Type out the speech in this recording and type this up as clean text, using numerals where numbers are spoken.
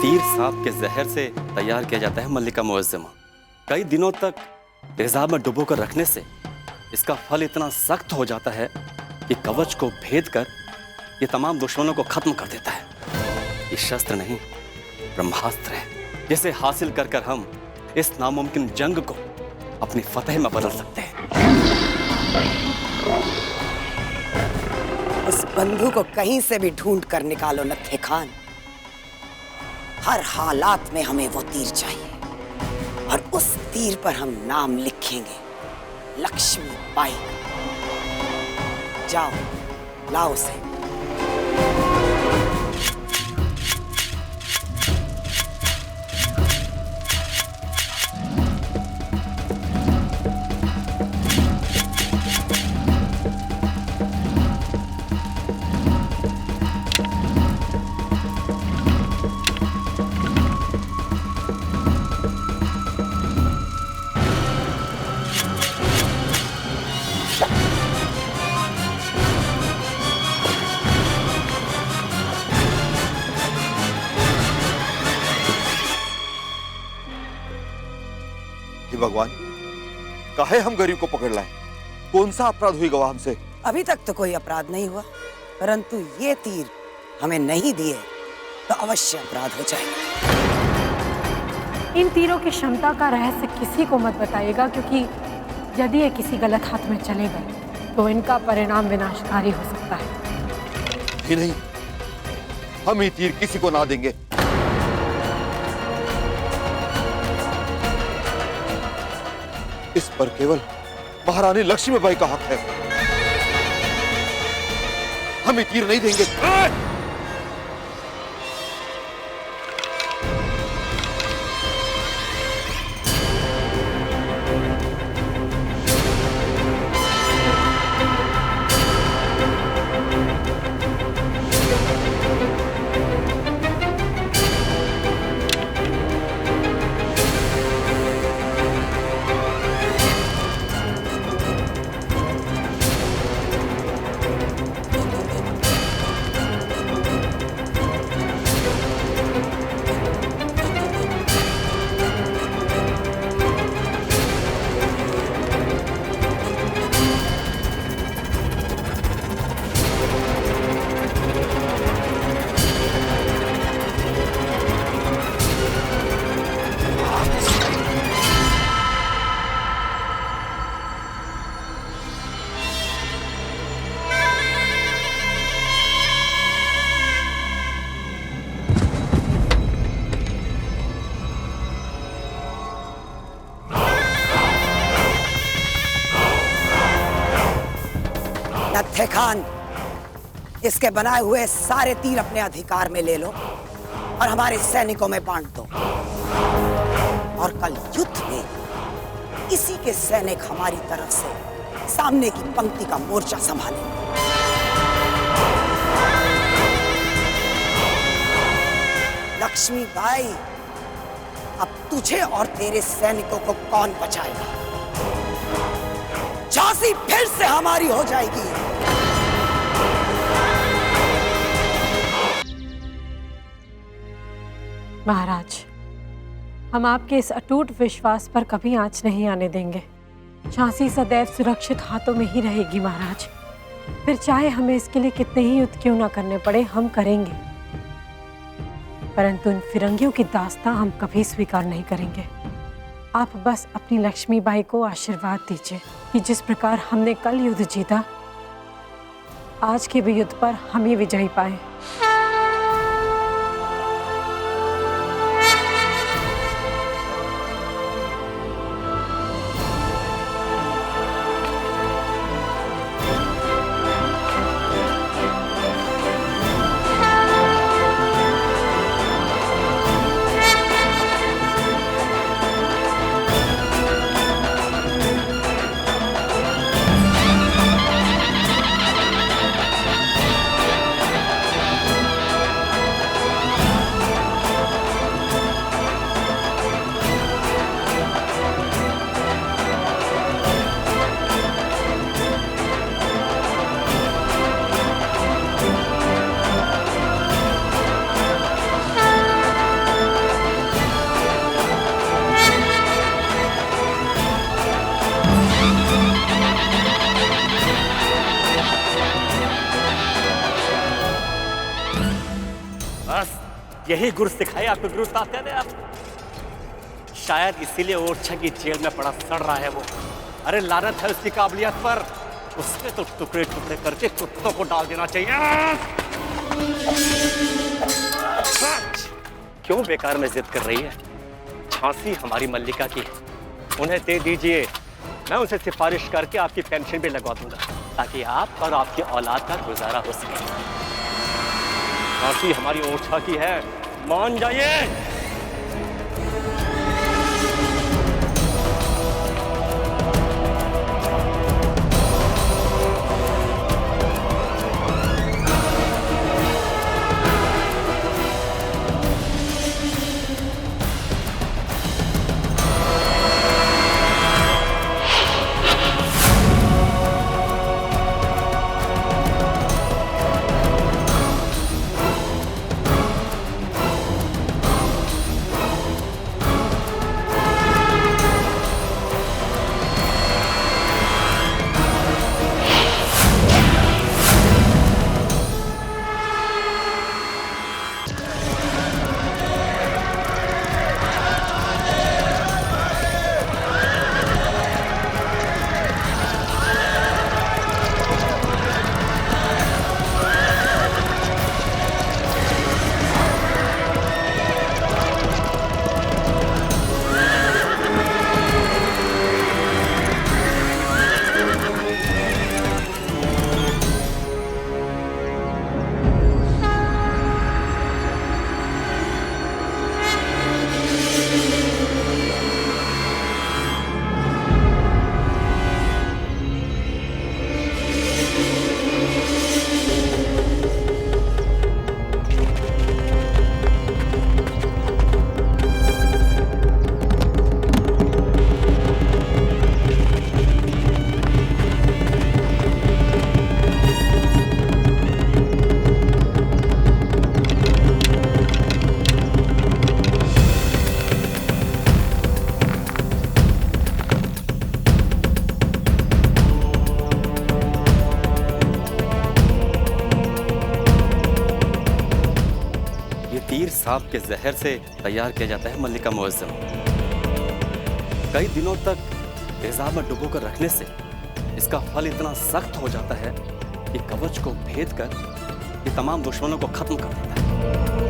तीर सांप के जहर से तैयार किया जाता है मल्लिका मुअज्जमा। कई दिनों तक तेजाब में डुबो कर रखने से इसका फल इतना सख्त हो जाता है कि कवच को भेद कर ये तमाम दुश्मनों को खत्म कर देता है। ये शस्त्र नहीं, ब्रह्मास्त्र है, जिसे हासिल कर कर हम इस नामुमकिन जंग को अपनी फतेह में बदल सकते हैं। उस बंधु को कहीं से भी ढूंढ कर निकालो नत्थे खान। हर हालात में हमें वो तीर चाहिए और उस तीर पर हम नाम लिखेंगे, लक्ष्मी बाई। जाओ, लाओ उसे। भगवान, काहे हम गरीब को पकड़ लाए? कौन सा अपराध हुई गवा हमसे? अभी तक तो कोई अपराध नहीं हुआ, परंतु ये तीर हमें नहीं दिए तो अवश्य अपराध हो जाएगा। इन तीरों की क्षमता का रहस्य किसी को मत बताइएगा, क्योंकि यदि ये किसी गलत हाथ में चले गए तो इनका परिणाम विनाशकारी हो सकता है। नहीं, हम ये तीर किसी को ना देंगे। इस पर केवल महारानी लक्ष्मीबाई का हक है। हम ये तीर नहीं देंगे। नत्थे खान, इसके बनाए हुए सारे तीर अपने अधिकार में ले लो और हमारे सैनिकों में बांट दो। और कल युद्ध में इसी के सैनिक हमारी तरफ से सामने की पंक्ति का मोर्चा संभालें। लक्ष्मीबाई, अब तुझे और तेरे सैनिकों को कौन बचाएगा? झांसी फिर से हमारी हो जाएगी। महाराज, हम आपके इस अटूट विश्वास पर कभी आंच नहीं आने देंगे। झांसी सदैव सुरक्षित हाथों में ही रहेगी महाराज। फिर चाहे हमें इसके लिए कितने ही युद्ध क्यों ना करने पड़े, हम करेंगे। परंतु इन फिरंगियों की दास्तां हम कभी स्वीकार नहीं करेंगे। आप बस अपनी लक्ष्मीबाई को आशीर्वाद दीजिए कि जिस प्रकार हमने कल युद्ध जीता, आज के भी युद्ध पर हम ही विजयी पाए। बस यही गुर सिखाए आपको गुरु तात्या ने आप। शायद इसीलिए ओरछा की जेल में पड़ा सड़ रहा है वो। अरे लानत है उसकी काबिलियत पर। उसके तो टुकड़े टुकड़े करके कुत्तों को डाल देना चाहिए। क्यों बेकार में जिद कर रही है? झांसी हमारी मल्लिका की है, उन्हें दे दीजिए। मैं उनसे सिफारिश करके आपकी पेंशन भी लगवा दूंगा ताकि आप और आपकी औलाद का गुजारा हो सके। झांसी हमारी ओरछा की है, मान जाइए। तीर सांप के जहर से तैयार किया जाता है मल्लिका मुअज्जम। कई दिनों तक तेजाब में डुबो कर रखने से इसका फल इतना सख्त हो जाता है कि कवच को भेद कर ये तमाम दुश्मनों को खत्म कर देता है।